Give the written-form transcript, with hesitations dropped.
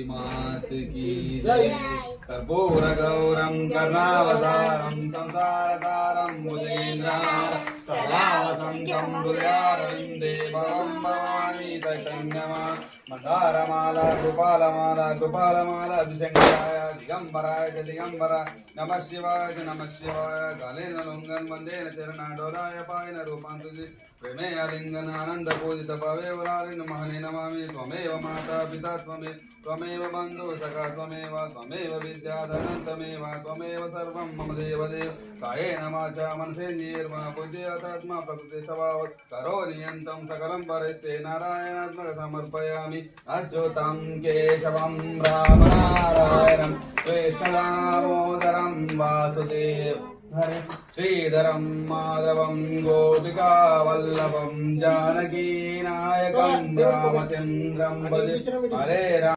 मात की जय। कर्पूर गौरम करुणावतारम संसारतारम भुजेन्द्रहारं सदा वसन्तं हृदयारविन्दे भवं भवानी चैतन्यमां मन्दारमाला कृपालमाला कृपालमाला द्विशङ्कराय दिगम्बराय च दिगम्बराय नमः शिवाय कालेन लुङ्गन् वन्देन चरणाडोलाय पायन रूपान्तुजि प्रेमेय लिङ्गन आनन्दपूजित भवेवरारिण महने नमामि त्वमेव माता पिता त्वमेव बन्धु सखा त्वमेव विद्याधरं त्वमेव सर्वं मम देवदेव कायेन वाचा मनसेन्द्रियैर्वा बुद्ध्यात्मा प्रकृति स्वभावात् करोति सकलं परस्ते नारायणात्मक समर्पयामि अच्युतं केशवं रामनारायणं कृष्णदामोदरं वासुदेव हरे श्रीधरं माधवं गोपिका वल्लभं जानकी नायकं रामचन्द्रं भजे हरे राम।